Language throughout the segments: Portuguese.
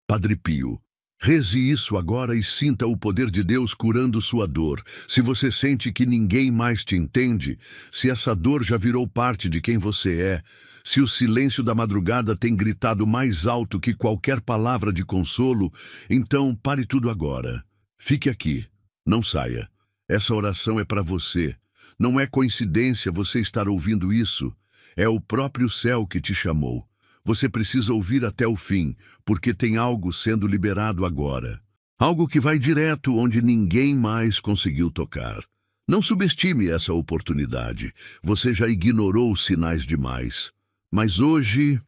Padre Pio, reze isso agora e sinta o poder de Deus curando sua dor. Se você sente que ninguém mais te entende, se essa dor já virou parte de quem você é, se o silêncio da madrugada tem gritado mais alto que qualquer palavra de consolo, então pare tudo agora. Fique aqui. Não saia. Essa oração é para você. Não é coincidência você estar ouvindo isso. É o próprio céu que te chamou. Você precisa ouvir até o fim, porque tem algo sendo liberado agora. Algo que vai direto onde ninguém mais conseguiu tocar. Não subestime essa oportunidade. Você já ignorou os sinais demais. Mas hoje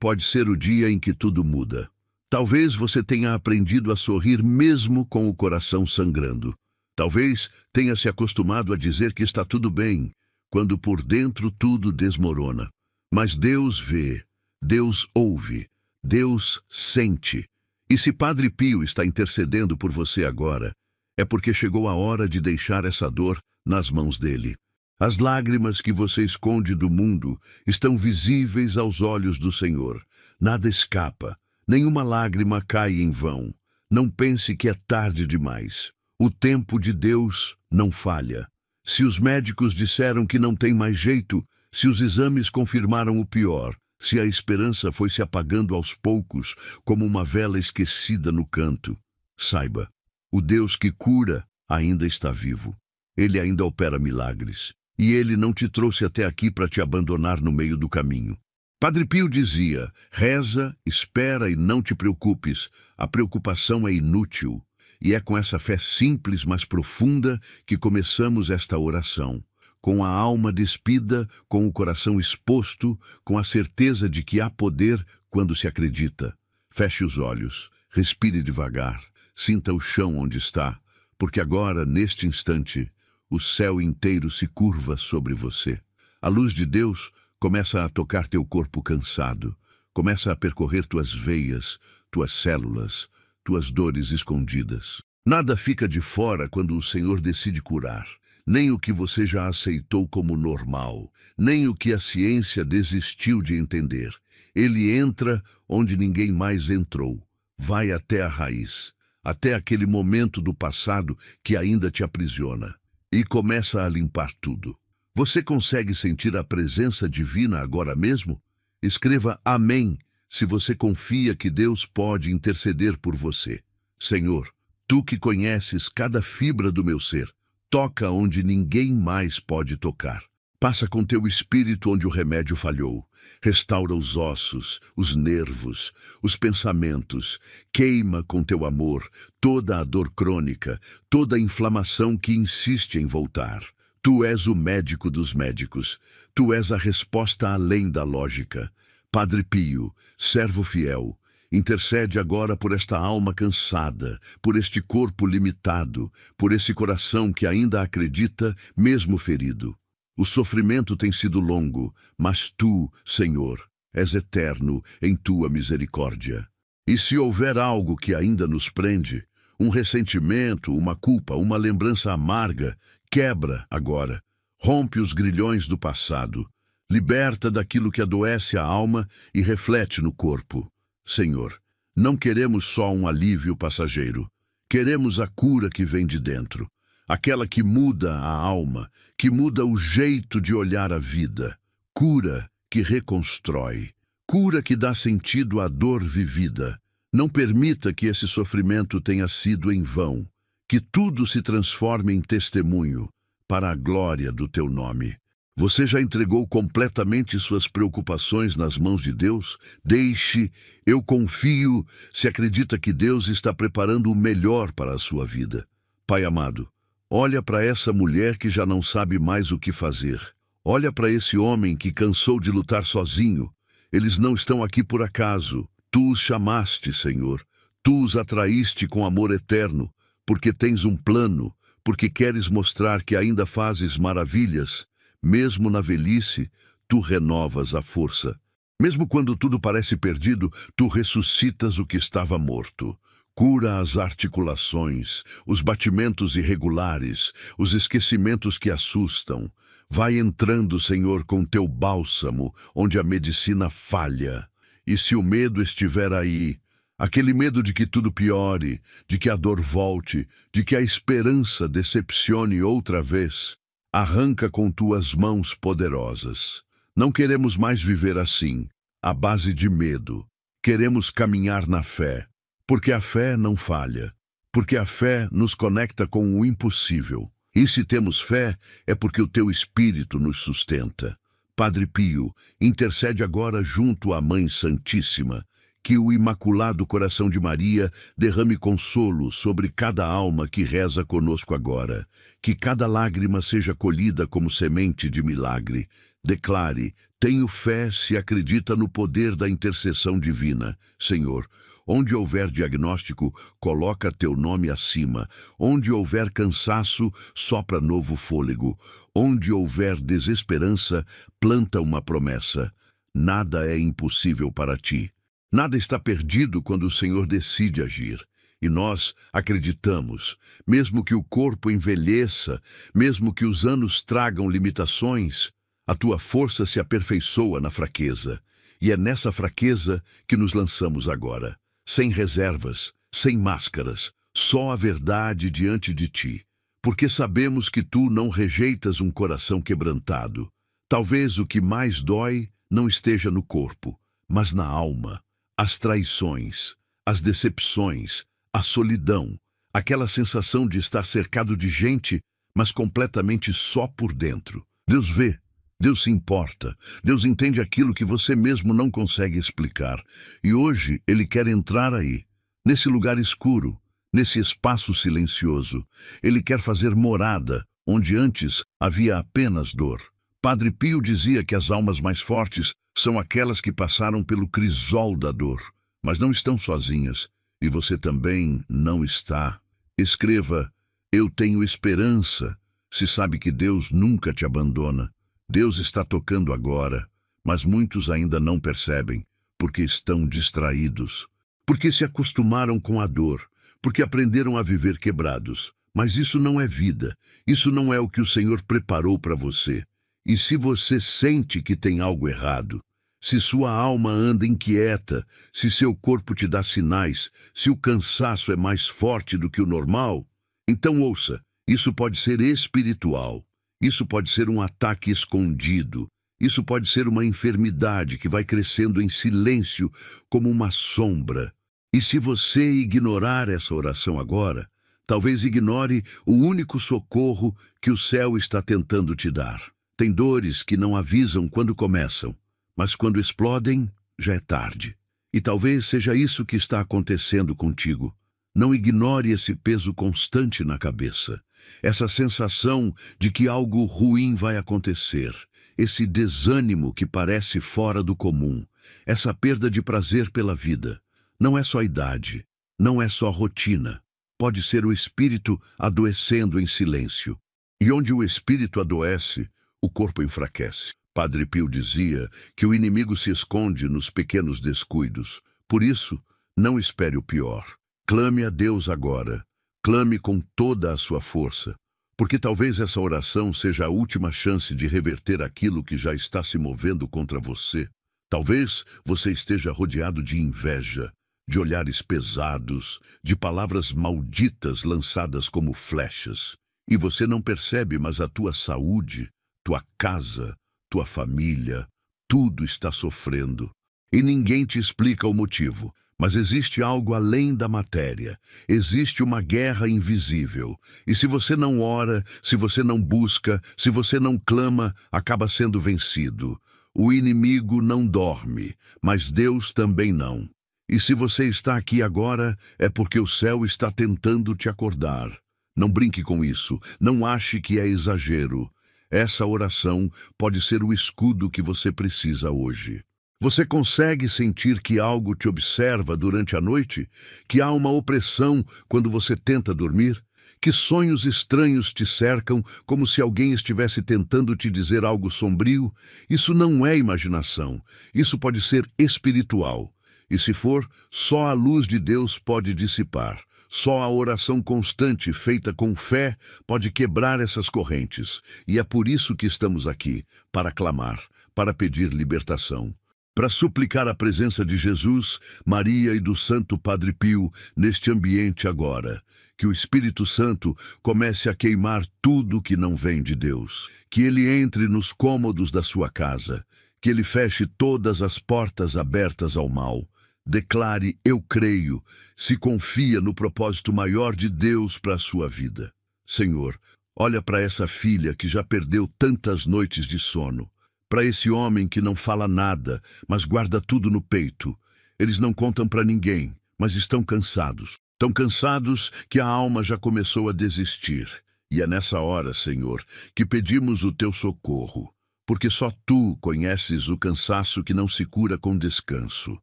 pode ser o dia em que tudo muda. Talvez você tenha aprendido a sorrir mesmo com o coração sangrando. Talvez tenha se acostumado a dizer que está tudo bem, quando por dentro tudo desmorona. Mas Deus vê, Deus ouve, Deus sente. E se Padre Pio está intercedendo por você agora, é porque chegou a hora de deixar essa dor nas mãos dele. As lágrimas que você esconde do mundo estão visíveis aos olhos do Senhor. Nada escapa, nenhuma lágrima cai em vão. Não pense que é tarde demais. O tempo de Deus não falha. Se os médicos disseram que não tem mais jeito, se os exames confirmaram o pior, se a esperança foi se apagando aos poucos como uma vela esquecida no canto, saiba, o Deus que cura ainda está vivo. Ele ainda opera milagres. E ele não te trouxe até aqui para te abandonar no meio do caminho. Padre Pio dizia, reza, espera e não te preocupes. A preocupação é inútil. E é com essa fé simples, mas profunda, que começamos esta oração. Com a alma despida, com o coração exposto, com a certeza de que há poder quando se acredita. Feche os olhos, respire devagar, sinta o chão onde está, porque agora, neste instante, o céu inteiro se curva sobre você. A luz de Deus começa a tocar teu corpo cansado, começa a percorrer tuas veias, tuas células, tuas dores escondidas. Nada fica de fora quando o Senhor decide curar, nem o que você já aceitou como normal, nem o que a ciência desistiu de entender. Ele entra onde ninguém mais entrou, vai até a raiz, até aquele momento do passado que ainda te aprisiona. E começa a limpar tudo. Você consegue sentir a presença divina agora mesmo? Escreva amém se você confia que Deus pode interceder por você. Senhor, tu que conheces cada fibra do meu ser, toca onde ninguém mais pode tocar. Passa com teu espírito onde o remédio falhou. Restaura os ossos, os nervos, os pensamentos. Queima com teu amor toda a dor crônica, toda a inflamação que insiste em voltar. Tu és o médico dos médicos. Tu és a resposta além da lógica. Padre Pio, servo fiel, intercede agora por esta alma cansada, por este corpo limitado, por esse coração que ainda acredita, mesmo ferido. O sofrimento tem sido longo, mas tu, Senhor, és eterno em tua misericórdia. E se houver algo que ainda nos prende, um ressentimento, uma culpa, uma lembrança amarga, quebra agora. Rompe os grilhões do passado. Liberta daquilo que adoece a alma e reflete no corpo. Senhor, não queremos só um alívio passageiro. Queremos a cura que vem de dentro. Aquela que muda a alma, que muda o jeito de olhar a vida. Cura que reconstrói. Cura que dá sentido à dor vivida. Não permita que esse sofrimento tenha sido em vão. Que tudo se transforme em testemunho para a glória do teu nome. Você já entregou completamente suas preocupações nas mãos de Deus? Deixe, eu confio, se acredita que Deus está preparando o melhor para a sua vida. Pai amado, olha para essa mulher que já não sabe mais o que fazer. Olha para esse homem que cansou de lutar sozinho. Eles não estão aqui por acaso. Tu os chamaste, Senhor. Tu os atraíste com amor eterno, porque tens um plano, porque queres mostrar que ainda fazes maravilhas. Mesmo na velhice, tu renovas a força. Mesmo quando tudo parece perdido, tu ressuscitas o que estava morto. Cura as articulações, os batimentos irregulares, os esquecimentos que assustam. Vai entrando, Senhor, com teu bálsamo, onde a medicina falha. E se o medo estiver aí, Aquele medo de que tudo piore, de que a dor volte, de que a esperança decepcione outra vez. Arranca com tuas mãos poderosas. Não queremos mais viver assim, à base de medo. Queremos caminhar na fé, porque a fé não falha, porque a fé nos conecta com o impossível. E se temos fé, é porque o teu Espírito nos sustenta. Padre Pio, intercede agora junto à Mãe Santíssima, que o Imaculado Coração de Maria derrame consolo sobre cada alma que reza conosco agora, que cada lágrima seja colhida como semente de milagre. Declare: tenho fé se acredita no poder da intercessão divina. Senhor, onde houver diagnóstico, coloca teu nome acima. Onde houver cansaço, sopra novo fôlego. Onde houver desesperança, planta uma promessa. Nada é impossível para ti. Nada está perdido quando o Senhor decide agir. E nós acreditamos, mesmo que o corpo envelheça, mesmo que os anos tragam limitações, a tua força se aperfeiçoa na fraqueza. E é nessa fraqueza que nos lançamos agora, sem reservas, sem máscaras, só a verdade diante de ti. Porque sabemos que tu não rejeitas um coração quebrantado. Talvez o que mais dói não esteja no corpo, mas na alma. As traições, as decepções, a solidão, aquela sensação de estar cercado de gente, mas completamente só por dentro. Deus vê, Deus se importa, Deus entende aquilo que você mesmo não consegue explicar. E hoje Ele quer entrar aí, nesse lugar escuro, nesse espaço silencioso. Ele quer fazer morada, onde antes havia apenas dor. Padre Pio dizia que as almas mais fortes são aquelas que passaram pelo crisol da dor, mas não estão sozinhas, e você também não está. Escreva: eu tenho esperança, se sabe que Deus nunca te abandona. Deus está tocando agora, mas muitos ainda não percebem, porque estão distraídos, porque se acostumaram com a dor, porque aprenderam a viver quebrados. Mas isso não é vida, isso não é o que o Senhor preparou para você. E se você sente que tem algo errado, se sua alma anda inquieta, se seu corpo te dá sinais, se o cansaço é mais forte do que o normal, então ouça, isso pode ser espiritual, isso pode ser um ataque escondido, isso pode ser uma enfermidade que vai crescendo em silêncio como uma sombra. E se você ignorar essa oração agora, talvez ignore o único socorro que o céu está tentando te dar. Tem dores que não avisam quando começam, mas quando explodem, já é tarde. E talvez seja isso que está acontecendo contigo. Não ignore esse peso constante na cabeça, essa sensação de que algo ruim vai acontecer, esse desânimo que parece fora do comum, essa perda de prazer pela vida. Não é só idade, não é só rotina. Pode ser o espírito adoecendo em silêncio. E onde o espírito adoece, o corpo enfraquece. Padre Pio dizia que o inimigo se esconde nos pequenos descuidos. Por isso, não espere o pior. Clame a Deus agora. Clame com toda a sua força. Porque talvez essa oração seja a última chance de reverter aquilo que já está se movendo contra você. Talvez você esteja rodeado de inveja, de olhares pesados, de palavras malditas lançadas como flechas. E você não percebe, mas a tua saúde, tua casa, tua família, tudo está sofrendo. E ninguém te explica o motivo. Mas existe algo além da matéria. Existe uma guerra invisível. E se você não ora, se você não busca, se você não clama, acaba sendo vencido. O inimigo não dorme, mas Deus também não. E se você está aqui agora, é porque o céu está tentando te acordar. Não brinque com isso. Não ache que é exagero. Essa oração pode ser o escudo que você precisa hoje. Você consegue sentir que algo te observa durante a noite? Que há uma opressão quando você tenta dormir? Que sonhos estranhos te cercam, como se alguém estivesse tentando te dizer algo sombrio? Isso não é imaginação. Isso pode ser espiritual. E se for, só a luz de Deus pode dissipar. Só a oração constante, feita com fé, pode quebrar essas correntes. E é por isso que estamos aqui, para clamar, para pedir libertação. para suplicar a presença de Jesus, Maria e do Santo Padre Pio neste ambiente agora. Que o Espírito Santo comece a queimar tudo que não vem de Deus. Que ele entre nos cômodos da sua casa. Que ele feche todas as portas abertas ao mal. Declare, eu creio, se confia no propósito maior de Deus para a sua vida. Senhor, olha para essa filha que já perdeu tantas noites de sono. Para esse homem que não fala nada, mas guarda tudo no peito. Eles não contam para ninguém, mas estão cansados. Tão cansados que a alma já começou a desistir. E é nessa hora, Senhor, que pedimos o teu socorro, porque só tu conheces o cansaço que não se cura com descanso,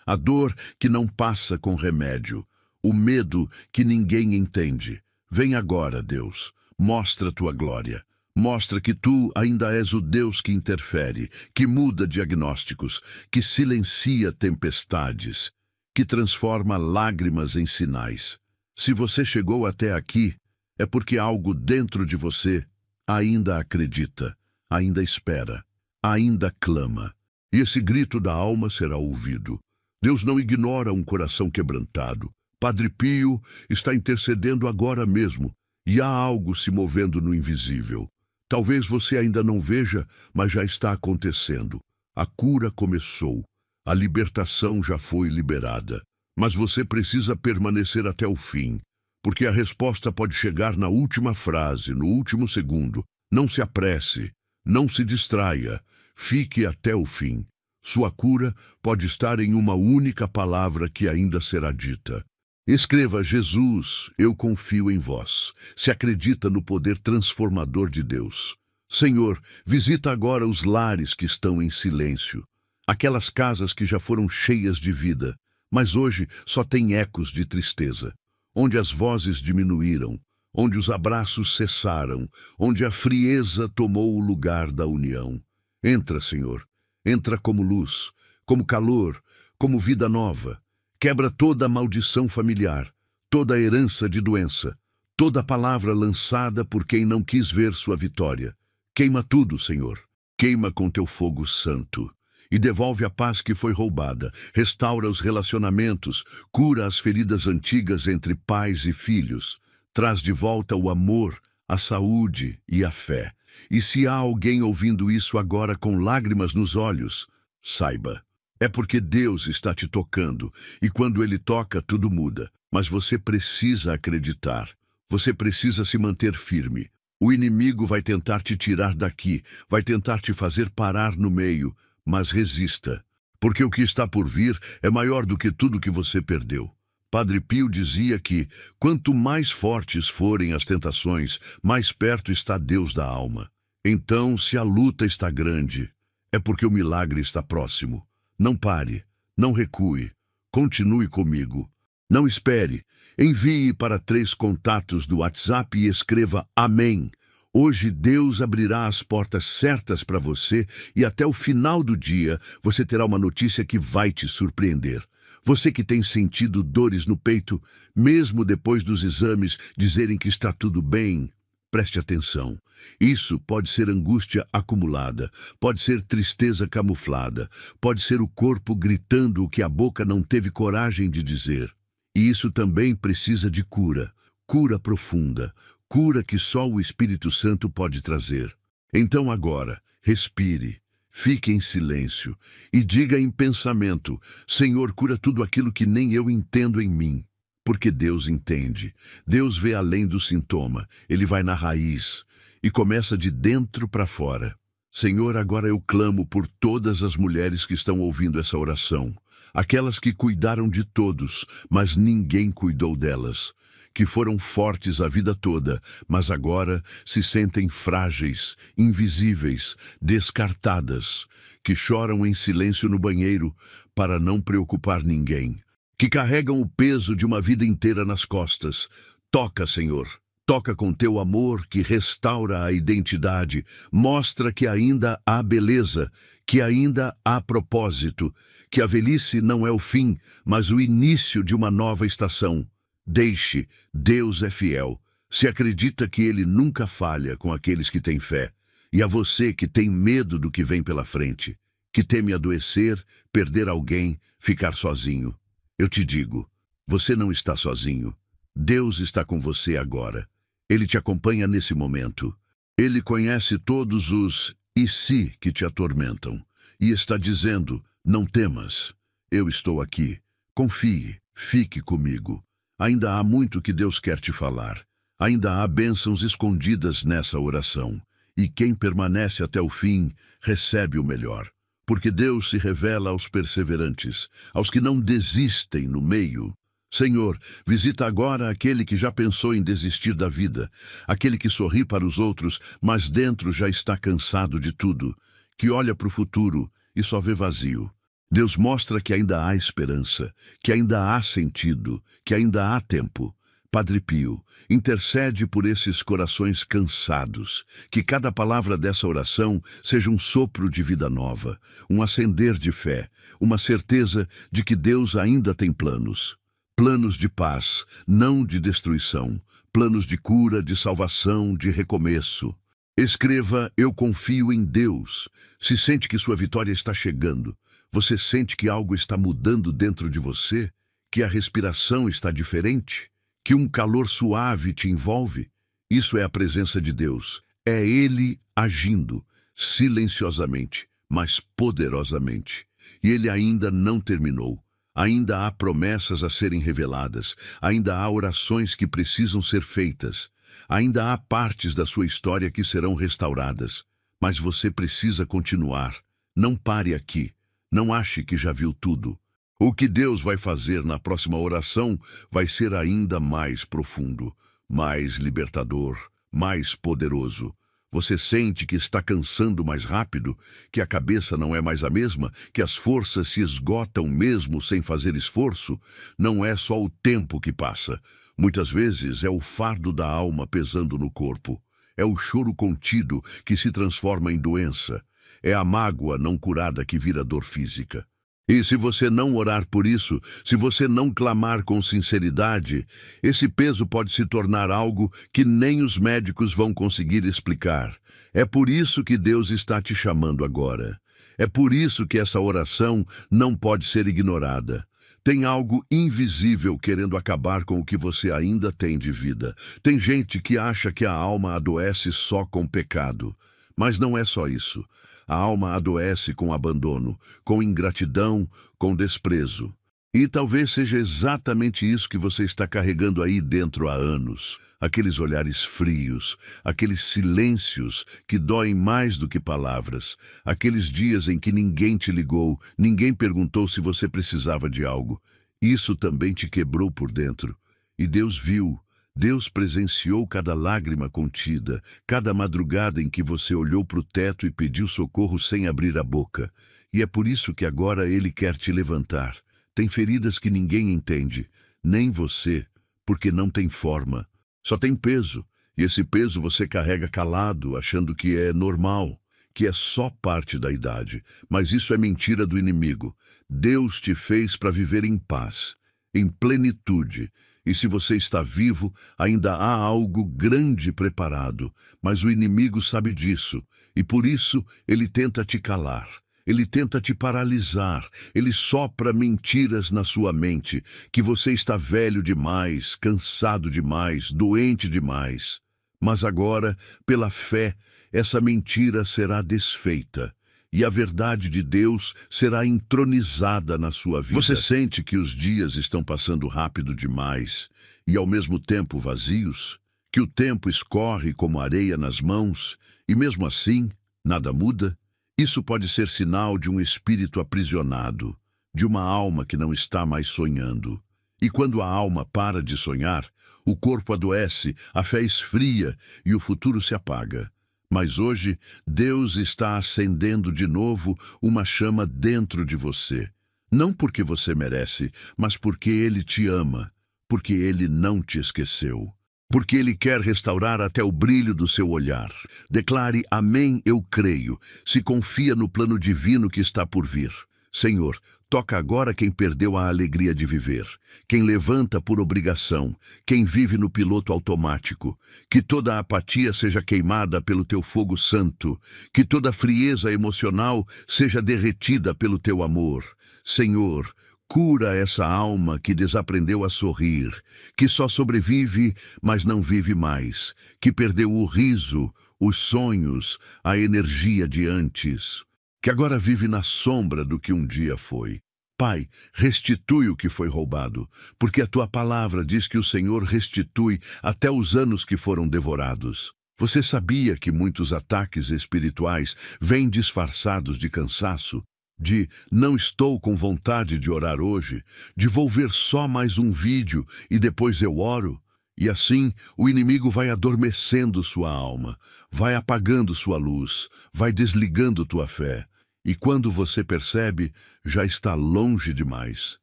a dor que não passa com remédio, o medo que ninguém entende. Vem agora, Deus, mostra a tua glória. Mostra que tu ainda és o Deus que interfere, que muda diagnósticos, que silencia tempestades, que transforma lágrimas em sinais. Se você chegou até aqui, é porque algo dentro de você ainda acredita, ainda espera, ainda clama. E esse grito da alma será ouvido. Deus não ignora um coração quebrantado. Padre Pio está intercedendo agora mesmo, e há algo se movendo no invisível. Talvez você ainda não veja, mas já está acontecendo. A cura começou. A libertação já foi liberada. Mas você precisa permanecer até o fim, porque a resposta pode chegar na última frase, no último segundo. Não se apresse, não se distraia. Fique até o fim. Sua cura pode estar em uma única palavra que ainda será dita. Escreva, Jesus, eu confio em vós. Se acredita no poder transformador de Deus. Senhor, visita agora os lares que estão em silêncio. Aquelas casas que já foram cheias de vida, mas hoje só têm ecos de tristeza. Onde as vozes diminuíram, onde os abraços cessaram, onde a frieza tomou o lugar da união. Entra, Senhor. Entra como luz, como calor, como vida nova. Quebra toda a maldição familiar, toda a herança de doença, toda a palavra lançada por quem não quis ver sua vitória. Queima tudo, Senhor. Queima com teu fogo santo. E devolve a paz que foi roubada. Restaura os relacionamentos. Cura as feridas antigas entre pais e filhos. Traz de volta o amor, a saúde e a fé. E se há alguém ouvindo isso agora com lágrimas nos olhos, saiba. É porque Deus está te tocando, e quando Ele toca, tudo muda. Mas você precisa acreditar. Você precisa se manter firme. O inimigo vai tentar te tirar daqui, vai tentar te fazer parar no meio, mas resista. Porque o que está por vir é maior do que tudo que você perdeu. Padre Pio dizia que, quanto mais fortes forem as tentações, mais perto está Deus da alma. Então, se a luta está grande, é porque o milagre está próximo. Não pare, não recue, continue comigo. Não espere, envie para 3 contatos do WhatsApp e escreva Amém. Hoje Deus abrirá as portas certas para você e até o final do dia você terá uma notícia que vai te surpreender. Você que tem sentido dores no peito, mesmo depois dos exames dizerem que está tudo bem, preste atenção. Isso pode ser angústia acumulada, pode ser tristeza camuflada, pode ser o corpo gritando o que a boca não teve coragem de dizer. E isso também precisa de cura, cura profunda, cura que só o Espírito Santo pode trazer. Então agora, respire, fique em silêncio e diga em pensamento, Senhor, cura tudo aquilo que nem eu entendo em mim. Porque Deus entende, Deus vê além do sintoma, Ele vai na raiz e começa de dentro para fora. Senhor, agora eu clamo por todas as mulheres que estão ouvindo essa oração, aquelas que cuidaram de todos, mas ninguém cuidou delas, que foram fortes a vida toda, mas agora se sentem frágeis, invisíveis, descartadas, que choram em silêncio no banheiro para não preocupar ninguém, que carregam o peso de uma vida inteira nas costas. Toca, Senhor. Toca com teu amor que restaura a identidade, mostra que ainda há beleza, que ainda há propósito, que a velhice não é o fim, mas o início de uma nova estação. Deixe, Deus é fiel. Se acredita que Ele nunca falha com aqueles que têm fé. E a você que tem medo do que vem pela frente, que teme adoecer, perder alguém, ficar sozinho. Eu te digo, você não está sozinho. Deus está com você agora. Ele te acompanha nesse momento. Ele conhece todos os "e se" que te atormentam. E está dizendo, não temas. Eu estou aqui. Confie, fique comigo. Ainda há muito que Deus quer te falar. Ainda há bênçãos escondidas nessa oração. E quem permanece até o fim, recebe o melhor. Porque Deus se revela aos perseverantes, aos que não desistem no meio. Senhor, visita agora aquele que já pensou em desistir da vida, aquele que sorri para os outros, mas dentro já está cansado de tudo, que olha para o futuro e só vê vazio. Deus mostra que ainda há esperança, que ainda há sentido, que ainda há tempo. Padre Pio, intercede por esses corações cansados, que cada palavra dessa oração seja um sopro de vida nova, um acender de fé, uma certeza de que Deus ainda tem planos. Planos de paz, não de destruição, planos de cura, de salvação, de recomeço. Escreva, eu confio em Deus. Se sente que sua vitória está chegando, você sente que algo está mudando dentro de você, que a respiração está diferente, que um calor suave te envolve, isso é a presença de Deus. É Ele agindo, silenciosamente, mas poderosamente. E Ele ainda não terminou. Ainda há promessas a serem reveladas. Ainda há orações que precisam ser feitas. Ainda há partes da sua história que serão restauradas. Mas você precisa continuar. Não pare aqui. Não ache que já viu tudo. O que Deus vai fazer na próxima oração vai ser ainda mais profundo, mais libertador, mais poderoso. Você sente que está cansando mais rápido, que a cabeça não é mais a mesma, que as forças se esgotam mesmo sem fazer esforço? Não é só o tempo que passa. Muitas vezes é o fardo da alma pesando no corpo. É o choro contido que se transforma em doença. É a mágoa não curada que vira dor física. E se você não orar por isso, se você não clamar com sinceridade, esse peso pode se tornar algo que nem os médicos vão conseguir explicar. É por isso que Deus está te chamando agora. É por isso que essa oração não pode ser ignorada. Tem algo invisível querendo acabar com o que você ainda tem de vida. Tem gente que acha que a alma adoece só com pecado. Mas não é só isso. A alma adoece com abandono, com ingratidão, com desprezo. E talvez seja exatamente isso que você está carregando aí dentro há anos. Aqueles olhares frios, aqueles silêncios que doem mais do que palavras. Aqueles dias em que ninguém te ligou, ninguém perguntou se você precisava de algo. Isso também te quebrou por dentro. E Deus viu. Deus presenciou cada lágrima contida, cada madrugada em que você olhou para o teto e pediu socorro sem abrir a boca. E é por isso que agora Ele quer te levantar. Tem feridas que ninguém entende, nem você, porque não tem forma. Só tem peso, e esse peso você carrega calado, achando que é normal, que é só parte da idade. Mas isso é mentira do inimigo. Deus te fez para viver em paz, em plenitude. E se você está vivo, ainda há algo grande preparado, mas o inimigo sabe disso, e por isso ele tenta te calar, ele tenta te paralisar, ele sopra mentiras na sua mente, que você está velho demais, cansado demais, doente demais. Mas agora, pela fé, essa mentira será desfeita. E a verdade de Deus será entronizada na sua vida. Você sente que os dias estão passando rápido demais e ao mesmo tempo vazios? Que o tempo escorre como areia nas mãos e mesmo assim nada muda? Isso pode ser sinal de um espírito aprisionado, de uma alma que não está mais sonhando. E quando a alma para de sonhar, o corpo adoece, a fé esfria e o futuro se apaga. Mas hoje, Deus está acendendo de novo uma chama dentro de você. Não porque você merece, mas porque Ele te ama, porque Ele não te esqueceu. Porque Ele quer restaurar até o brilho do seu olhar. Declare, amém, eu creio, se confia no plano divino que está por vir. Senhor, Toca agora quem perdeu a alegria de viver, quem levanta por obrigação, quem vive no piloto automático. Que toda a apatia seja queimada pelo teu fogo santo, que toda a frieza emocional seja derretida pelo teu amor. Senhor, cura essa alma que desaprendeu a sorrir, que só sobrevive, mas não vive mais, que perdeu o riso, os sonhos, a energia de antes, que agora vive na sombra do que um dia foi. Pai, restitui o que foi roubado, porque a tua palavra diz que o Senhor restitui até os anos que foram devorados. Você sabia que muitos ataques espirituais vêm disfarçados de cansaço? De não estou com vontade de orar hoje, de vou ver só mais um vídeo e depois eu oro? E assim o inimigo vai adormecendo sua alma, vai apagando sua luz, vai desligando tua fé. E quando você percebe, já está longe demais.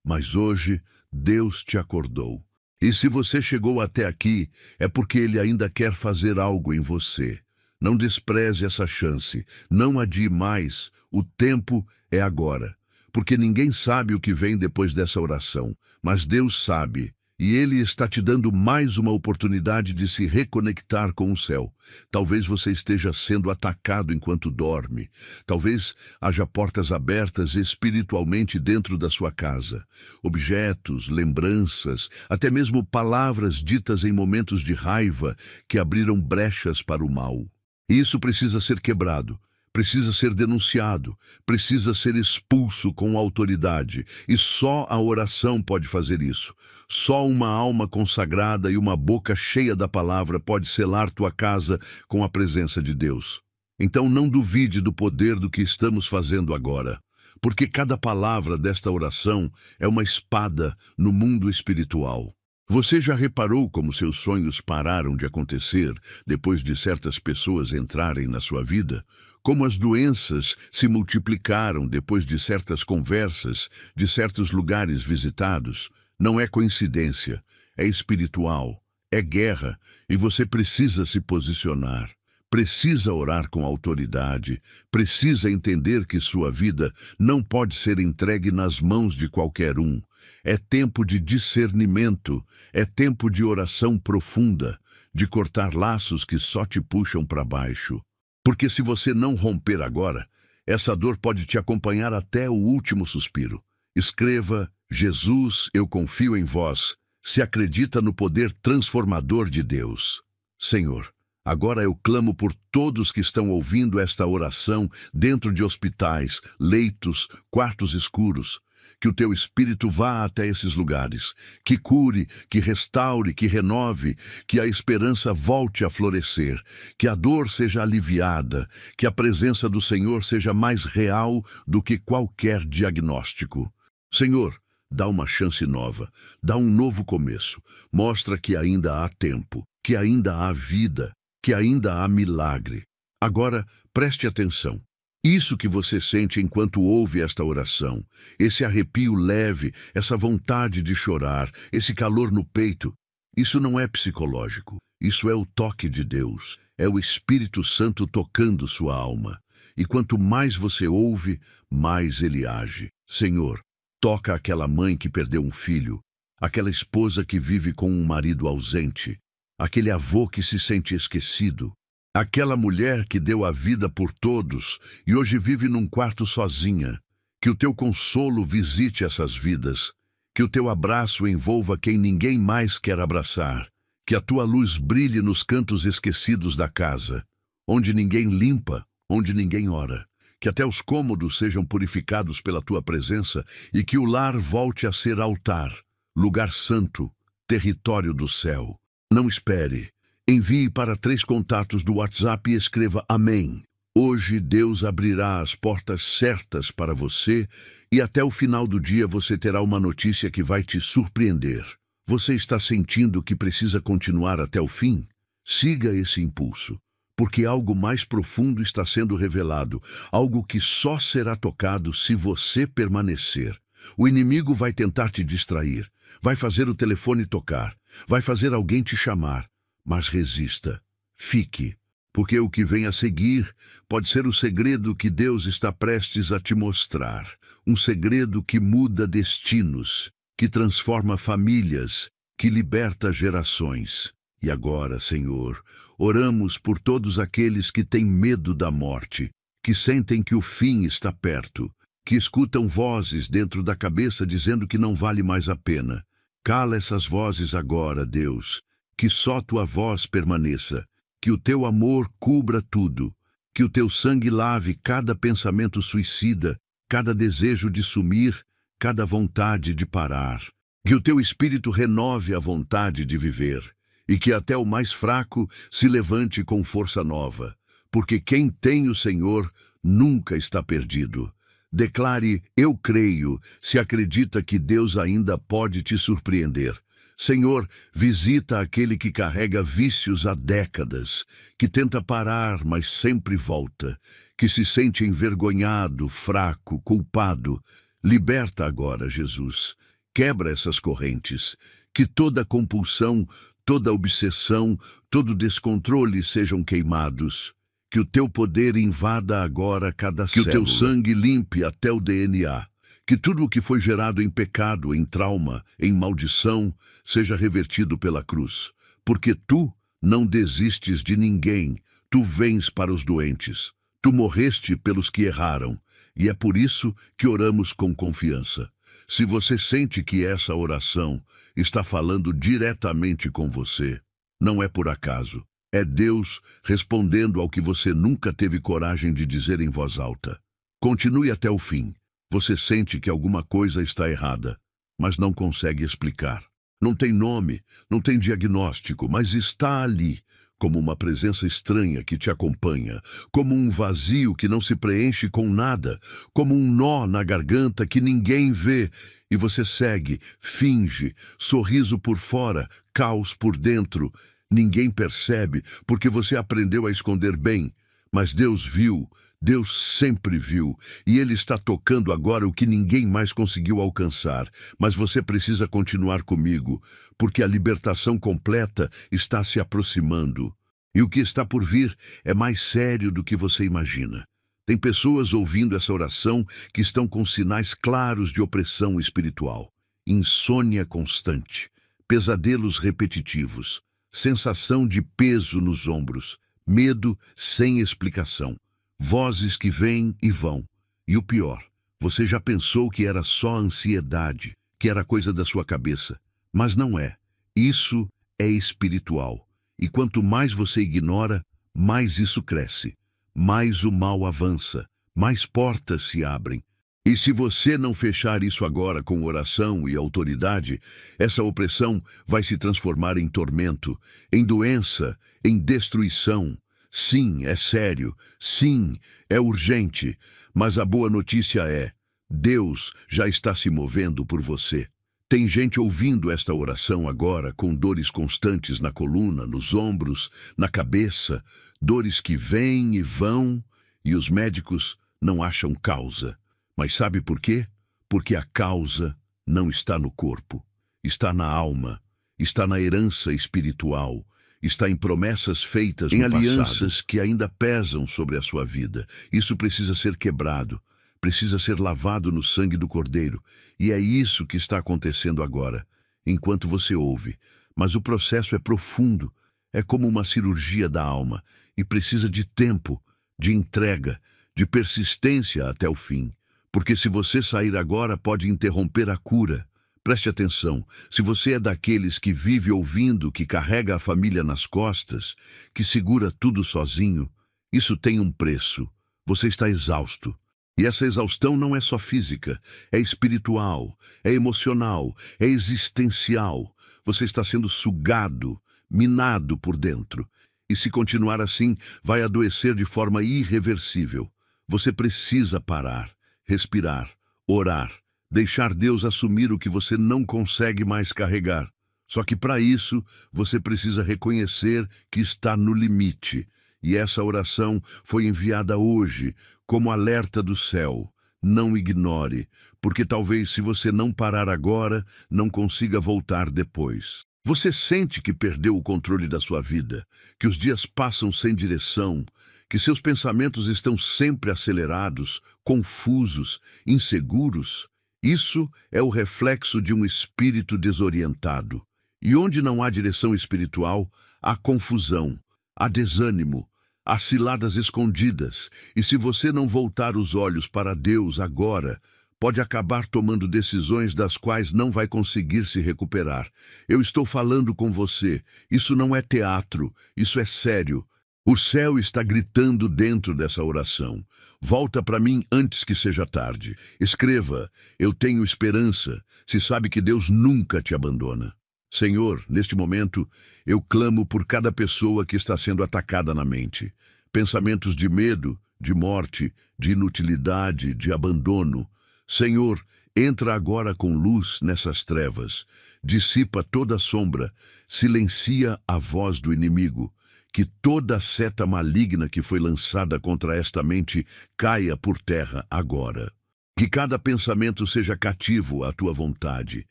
Mas hoje, Deus te acordou. E se você chegou até aqui, é porque Ele ainda quer fazer algo em você. Não despreze essa chance, não adie mais, o tempo é agora. Porque ninguém sabe o que vem depois dessa oração, mas Deus sabe. E Ele está te dando mais uma oportunidade de se reconectar com o céu. Talvez você esteja sendo atacado enquanto dorme. Talvez haja portas abertas espiritualmente dentro da sua casa. Objetos, lembranças, até mesmo palavras ditas em momentos de raiva que abriram brechas para o mal. E isso precisa ser quebrado. Precisa ser denunciado, precisa ser expulso com autoridade, e só a oração pode fazer isso. Só uma alma consagrada e uma boca cheia da palavra pode selar tua casa com a presença de Deus. Então não duvide do poder do que estamos fazendo agora, porque cada palavra desta oração é uma espada no mundo espiritual. Você já reparou como seus sonhos pararam de acontecer depois de certas pessoas entrarem na sua vida? Como as doenças se multiplicaram depois de certas conversas, de certos lugares visitados? Não é coincidência, é espiritual, é guerra, e você precisa se posicionar. Precisa orar com autoridade, precisa entender que sua vida não pode ser entregue nas mãos de qualquer um. É tempo de discernimento, é tempo de oração profunda, de cortar laços que só te puxam para baixo. Porque se você não romper agora, essa dor pode te acompanhar até o último suspiro. Escreva: Jesus, eu confio em vós, se acredita no poder transformador de Deus. Senhor, agora eu clamo por todos que estão ouvindo esta oração dentro de hospitais, leitos, quartos escuros. Que o teu Espírito vá até esses lugares, que cure, que restaure, que renove, que a esperança volte a florescer, que a dor seja aliviada, que a presença do Senhor seja mais real do que qualquer diagnóstico. Senhor, dá uma chance nova, dá um novo começo, mostra que ainda há tempo, que ainda há vida, que ainda há milagre. Agora, preste atenção. Isso que você sente enquanto ouve esta oração, esse arrepio leve, essa vontade de chorar, esse calor no peito, isso não é psicológico. Isso é o toque de Deus, é o Espírito Santo tocando sua alma. E quanto mais você ouve, mais Ele age. Senhor, toca aquela mãe que perdeu um filho, aquela esposa que vive com um marido ausente, aquele avô que se sente esquecido, aquela mulher que deu a vida por todos e hoje vive num quarto sozinha. Que o teu consolo visite essas vidas, que o teu abraço envolva quem ninguém mais quer abraçar, que a tua luz brilhe nos cantos esquecidos da casa, onde ninguém limpa, onde ninguém ora, que até os cômodos sejam purificados pela tua presença e que o lar volte a ser altar, lugar santo, território do céu. Não espere. Envie para 3 contatos do WhatsApp e escreva Amém. Hoje Deus abrirá as portas certas para você e até o final do dia você terá uma notícia que vai te surpreender. Você está sentindo que precisa continuar até o fim? Siga esse impulso, porque algo mais profundo está sendo revelado, algo que só será tocado se você permanecer. O inimigo vai tentar te distrair, vai fazer o telefone tocar, vai fazer alguém te chamar. Mas resista, fique, porque o que vem a seguir pode ser o segredo que Deus está prestes a te mostrar. Um segredo que muda destinos, que transforma famílias, que liberta gerações. E agora, Senhor, oramos por todos aqueles que têm medo da morte, que sentem que o fim está perto, que escutam vozes dentro da cabeça dizendo que não vale mais a pena. Cala essas vozes agora, Deus, que só tua voz permaneça, que o teu amor cubra tudo, que o teu sangue lave cada pensamento suicida, cada desejo de sumir, cada vontade de parar, que o teu espírito renove a vontade de viver, e que até o mais fraco se levante com força nova, porque quem tem o Senhor nunca está perdido. Declare, eu creio, se acredita que Deus ainda pode te surpreender. Senhor, visita aquele que carrega vícios há décadas, que tenta parar, mas sempre volta, que se sente envergonhado, fraco, culpado. Liberta agora, Jesus. Quebra essas correntes, que toda compulsão, toda obsessão, todo descontrole sejam queimados. Que o teu poder invada agora cada célula. Que o teu sangue limpe até o DNA. Que tudo o que foi gerado em pecado, em trauma, em maldição, seja revertido pela cruz. Porque tu não desistes de ninguém, tu vens para os doentes. Tu morreste pelos que erraram, e é por isso que oramos com confiança. Se você sente que essa oração está falando diretamente com você, não é por acaso. É Deus respondendo ao que você nunca teve coragem de dizer em voz alta. Continue até o fim. Você sente que alguma coisa está errada, mas não consegue explicar. Não tem nome, não tem diagnóstico, mas está ali, como uma presença estranha que te acompanha, como um vazio que não se preenche com nada, como um nó na garganta que ninguém vê, e você segue, finge, sorriso por fora, caos por dentro. Ninguém percebe, porque você aprendeu a esconder bem, mas Deus viu, Deus sempre viu, e Ele está tocando agora o que ninguém mais conseguiu alcançar. Mas você precisa continuar comigo, porque a libertação completa está se aproximando. E o que está por vir é mais sério do que você imagina. Tem pessoas ouvindo essa oração que estão com sinais claros de opressão espiritual. Insônia constante, pesadelos repetitivos, sensação de peso nos ombros, medo sem explicação, vozes que vêm e vão. E o pior, você já pensou que era só ansiedade, que era coisa da sua cabeça. Mas não é. Isso é espiritual. E quanto mais você ignora, mais isso cresce. Mais o mal avança, mais portas se abrem. E se você não fechar isso agora com oração e autoridade, essa opressão vai se transformar em tormento, em doença, em destruição. Sim, é sério. Sim, é urgente. Mas a boa notícia é, Deus já está se movendo por você. Tem gente ouvindo esta oração agora com dores constantes na coluna, nos ombros, na cabeça, dores que vêm e vão, e os médicos não acham causa. Mas sabe por quê? Porque a causa não está no corpo, está na alma, está na herança espiritual, está em promessas feitas no passado, em alianças que ainda pesam sobre a sua vida. Isso precisa ser quebrado, precisa ser lavado no sangue do Cordeiro. E é isso que está acontecendo agora, enquanto você ouve. Mas o processo é profundo, é como uma cirurgia da alma, e precisa de tempo, de entrega, de persistência até o fim. Porque se você sair agora, pode interromper a cura. Preste atenção, se você é daqueles que vive ouvindo, que carrega a família nas costas, que segura tudo sozinho, isso tem um preço. Você está exausto. E essa exaustão não é só física, é espiritual, é emocional, é existencial. Você está sendo sugado, minado por dentro. E se continuar assim, vai adoecer de forma irreversível. Você precisa parar, respirar, orar, deixar Deus assumir o que você não consegue mais carregar. Só que para isso, você precisa reconhecer que está no limite. E essa oração foi enviada hoje como alerta do céu. Não ignore, porque talvez se você não parar agora, não consiga voltar depois. Você sente que perdeu o controle da sua vida, que os dias passam sem direção, que seus pensamentos estão sempre acelerados, confusos, inseguros? Isso é o reflexo de um espírito desorientado. E onde não há direção espiritual, há confusão, há desânimo, há ciladas escondidas. E se você não voltar os olhos para Deus agora, pode acabar tomando decisões das quais não vai conseguir se recuperar. Eu estou falando com você. Isso não é teatro, isso é sério. O céu está gritando dentro dessa oração. Volta para mim antes que seja tarde. Escreva: eu tenho esperança. Se sabe que Deus nunca te abandona. Senhor, neste momento, eu clamo por cada pessoa que está sendo atacada na mente. Pensamentos de medo, de morte, de inutilidade, de abandono. Senhor, entra agora com luz nessas trevas. Dissipa toda a sombra. Silencia a voz do inimigo. Que toda seta maligna que foi lançada contra esta mente caia por terra agora. Que cada pensamento seja cativo à tua vontade.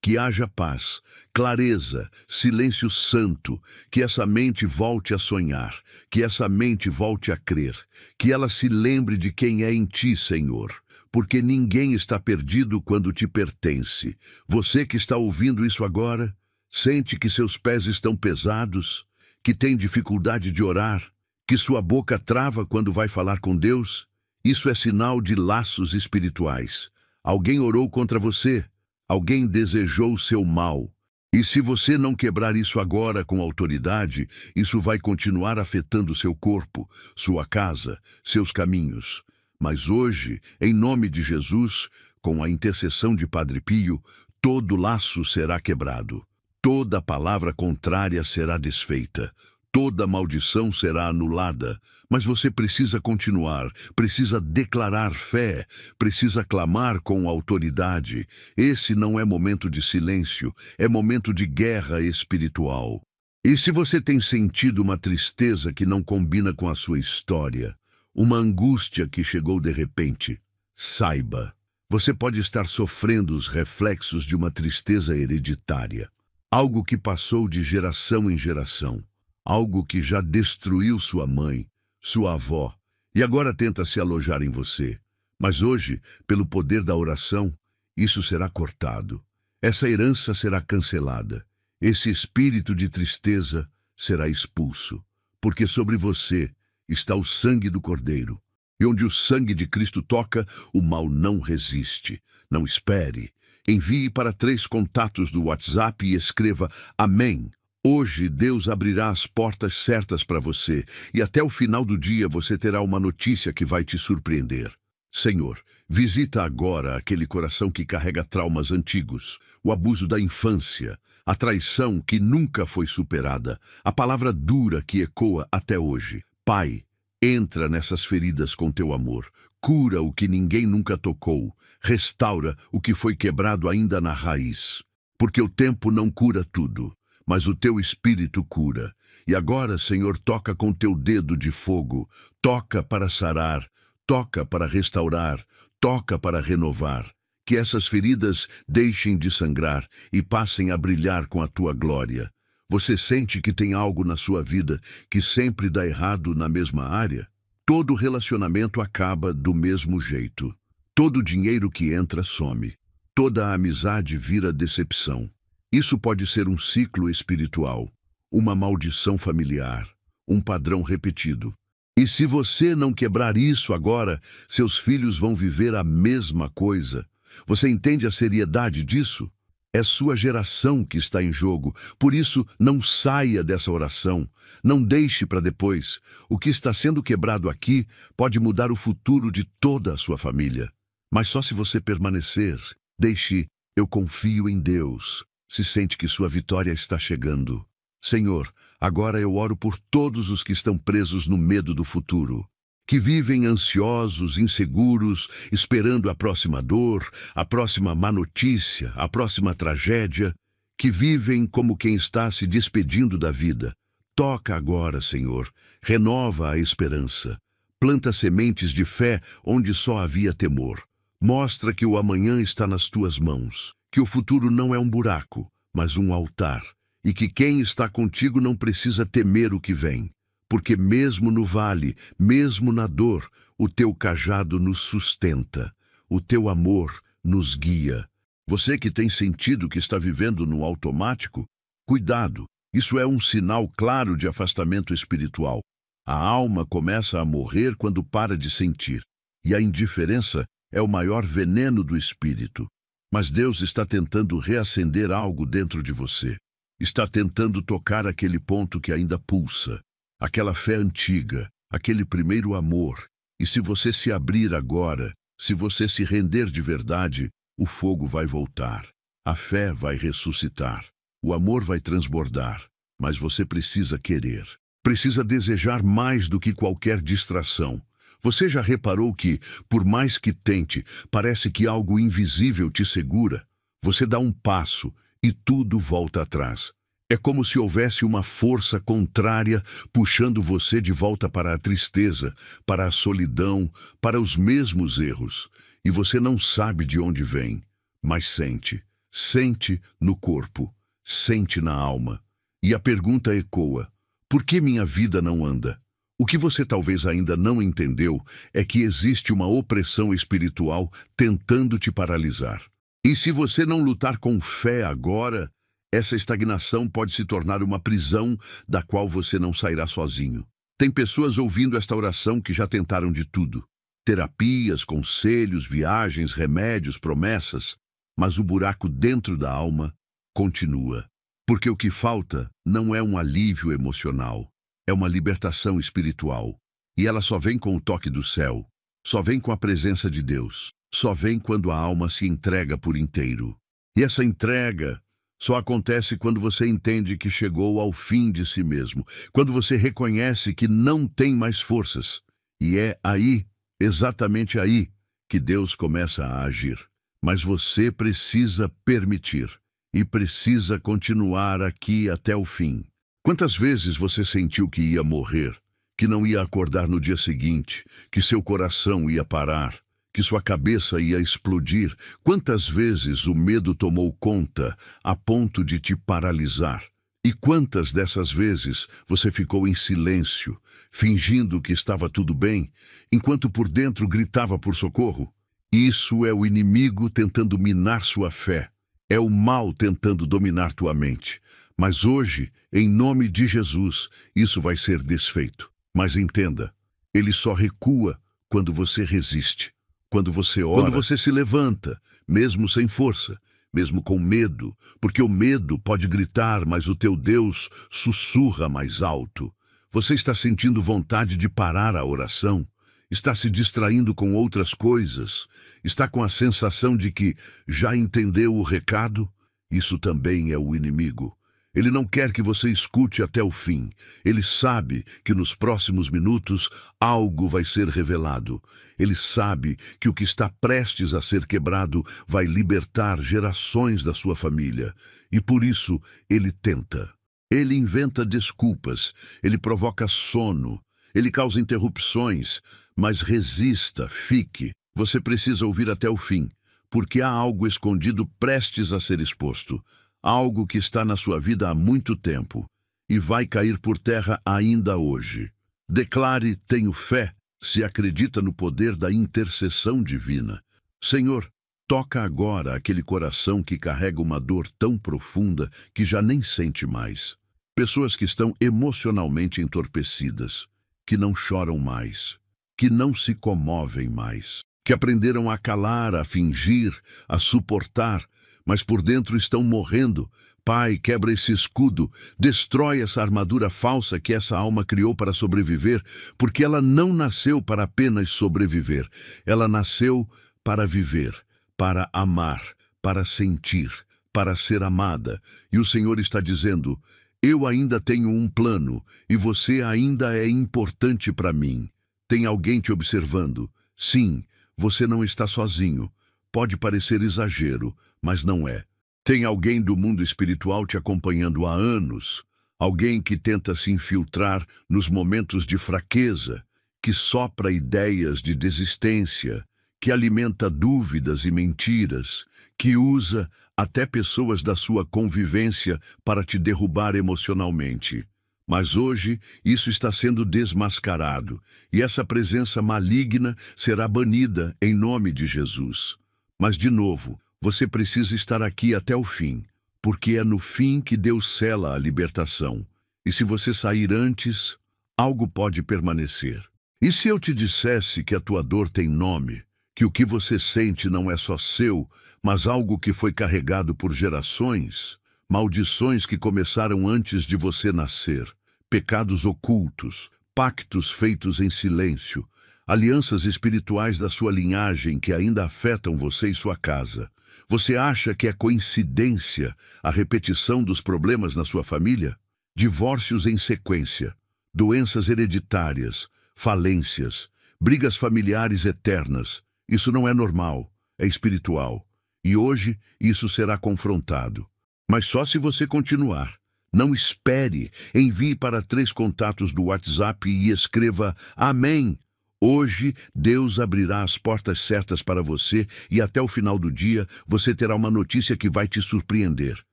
Que haja paz, clareza, silêncio santo. Que essa mente volte a sonhar. Que essa mente volte a crer. Que ela se lembre de quem é em ti, Senhor. Porque ninguém está perdido quando te pertence. Você que está ouvindo isso agora, sente que seus pés estão pesados, que tem dificuldade de orar, que sua boca trava quando vai falar com Deus? Isso é sinal de laços espirituais. Alguém orou contra você, alguém desejou o seu mal. E se você não quebrar isso agora com autoridade, isso vai continuar afetando seu corpo, sua casa, seus caminhos. Mas hoje, em nome de Jesus, com a intercessão de Padre Pio, todo laço será quebrado. Toda palavra contrária será desfeita. Toda maldição será anulada. Mas você precisa continuar, precisa declarar fé, precisa clamar com autoridade. Esse não é momento de silêncio, é momento de guerra espiritual. E se você tem sentido uma tristeza que não combina com a sua história, uma angústia que chegou de repente, saiba, você pode estar sofrendo os reflexos de uma tristeza hereditária. Algo que passou de geração em geração. Algo que já destruiu sua mãe, sua avó, e agora tenta se alojar em você. Mas hoje, pelo poder da oração, isso será cortado. Essa herança será cancelada. Esse espírito de tristeza será expulso. Porque sobre você está o sangue do Cordeiro. E onde o sangue de Cristo toca, o mal não resiste. Não espere. Envie para 3 contatos do WhatsApp e escreva Amém. Hoje Deus abrirá as portas certas para você e até o final do dia você terá uma notícia que vai te surpreender. Senhor, visita agora aquele coração que carrega traumas antigos, o abuso da infância, a traição que nunca foi superada, a palavra dura que ecoa até hoje. Pai, entra nessas feridas com teu amor, cura o que ninguém nunca tocou, restaura o que foi quebrado ainda na raiz. Porque o tempo não cura tudo, mas o teu espírito cura. E agora, Senhor, toca com teu dedo de fogo, toca para sarar, toca para restaurar, toca para renovar. Que essas feridas deixem de sangrar e passem a brilhar com a tua glória. Você sente que tem algo na sua vida que sempre dá errado na mesma área? Todo relacionamento acaba do mesmo jeito. Todo dinheiro que entra some. Toda a amizade vira decepção. Isso pode ser um ciclo espiritual, uma maldição familiar, um padrão repetido. E se você não quebrar isso agora, seus filhos vão viver a mesma coisa. Você entende a seriedade disso? É sua geração que está em jogo. Por isso, não saia dessa oração. Não deixe para depois. O que está sendo quebrado aqui pode mudar o futuro de toda a sua família. Mas só se você permanecer. Deixe, eu confio em Deus. Se sente que sua vitória está chegando. Senhor, agora eu oro por todos os que estão presos no medo do futuro. Que vivem ansiosos, inseguros, esperando a próxima dor, a próxima má notícia, a próxima tragédia, que vivem como quem está se despedindo da vida. Toca agora, Senhor, renova a esperança, planta sementes de fé onde só havia temor. Mostra que o amanhã está nas tuas mãos, que o futuro não é um buraco, mas um altar, e que quem está contigo não precisa temer o que vem, porque mesmo no vale, mesmo na dor, o teu cajado nos sustenta, o teu amor nos guia. Você que tem sentido que está vivendo no automático, cuidado, isso é um sinal claro de afastamento espiritual. A alma começa a morrer quando para de sentir, e a indiferença é o maior veneno do espírito. Mas Deus está tentando reacender algo dentro de você. Está tentando tocar aquele ponto que ainda pulsa, aquela fé antiga, aquele primeiro amor. E se você se abrir agora, se você se render de verdade, o fogo vai voltar, a fé vai ressuscitar, o amor vai transbordar, mas você precisa querer. Precisa desejar mais do que qualquer distração. Você já reparou que, por mais que tente, parece que algo invisível te segura? Você dá um passo e tudo volta atrás. É como se houvesse uma força contrária puxando você de volta para a tristeza, para a solidão, para os mesmos erros. E você não sabe de onde vem, mas sente. Sente no corpo, sente na alma. E a pergunta ecoa: por que minha vida não anda? O que você talvez ainda não entendeu é que existe uma opressão espiritual tentando te paralisar. E se você não lutar com fé agora, essa estagnação pode se tornar uma prisão da qual você não sairá sozinho. Tem pessoas ouvindo esta oração que já tentaram de tudo. Terapias, conselhos, viagens, remédios, promessas. Mas o buraco dentro da alma continua. Porque o que falta não é um alívio emocional. É uma libertação espiritual. E ela só vem com o toque do céu. Só vem com a presença de Deus. Só vem quando a alma se entrega por inteiro. E essa entrega só acontece quando você entende que chegou ao fim de si mesmo. Quando você reconhece que não tem mais forças. E é aí, exatamente aí, que Deus começa a agir. Mas você precisa permitir. E precisa continuar aqui até o fim. Quantas vezes você sentiu que ia morrer, que não ia acordar no dia seguinte, que seu coração ia parar, que sua cabeça ia explodir? Quantas vezes o medo tomou conta a ponto de te paralisar? E quantas dessas vezes você ficou em silêncio, fingindo que estava tudo bem, enquanto por dentro gritava por socorro? Isso é o inimigo tentando minar sua fé. É o mal tentando dominar tua mente. Mas hoje, em nome de Jesus, isso vai ser desfeito. Mas entenda, ele só recua quando você resiste, quando você ora, quando você se levanta, mesmo sem força, mesmo com medo, porque o medo pode gritar, mas o teu Deus sussurra mais alto. Você está sentindo vontade de parar a oração? Está se distraindo com outras coisas? Está com a sensação de que já entendeu o recado? Isso também é o inimigo. Ele não quer que você escute até o fim. Ele sabe que nos próximos minutos algo vai ser revelado. Ele sabe que o que está prestes a ser quebrado vai libertar gerações da sua família. E por isso ele tenta. Ele inventa desculpas, ele provoca sono, ele causa interrupções, mas resista, fique. Você precisa ouvir até o fim, porque há algo escondido prestes a ser exposto. Algo que está na sua vida há muito tempo e vai cair por terra ainda hoje. Declare: tenho fé, se acredita no poder da intercessão divina. Senhor, toca agora aquele coração que carrega uma dor tão profunda que já nem sente mais. Pessoas que estão emocionalmente entorpecidas, que não choram mais, que não se comovem mais, que aprenderam a calar, a fingir, a suportar, mas por dentro estão morrendo. Pai, quebra esse escudo, destrói essa armadura falsa que essa alma criou para sobreviver, porque ela não nasceu para apenas sobreviver. Ela nasceu para viver, para amar, para sentir, para ser amada. E o Senhor está dizendo: eu ainda tenho um plano e você ainda é importante para mim. Tem alguém te observando. Sim, você não está sozinho. Pode parecer exagero, mas não é. Tem alguém do mundo espiritual te acompanhando há anos. Alguém que tenta se infiltrar nos momentos de fraqueza, que sopra ideias de desistência, que alimenta dúvidas e mentiras, que usa até pessoas da sua convivência para te derrubar emocionalmente. Mas hoje isso está sendo desmascarado, e essa presença maligna será banida em nome de Jesus. Mas, de novo, você precisa estar aqui até o fim, porque é no fim que Deus sela a libertação. E se você sair antes, algo pode permanecer. E se eu te dissesse que a tua dor tem nome, que o que você sente não é só seu, mas algo que foi carregado por gerações, maldições que começaram antes de você nascer, pecados ocultos, pactos feitos em silêncio, alianças espirituais da sua linhagem que ainda afetam você e sua casa. Você acha que é coincidência a repetição dos problemas na sua família? Divórcios em sequência, doenças hereditárias, falências, brigas familiares eternas. Isso não é normal, é espiritual. E hoje isso será confrontado. Mas só se você continuar. Não espere, envie para 3 contatos do WhatsApp e escreva Amém. Hoje Deus abrirá as portas certas para você e até o final do dia você terá uma notícia que vai te surpreender.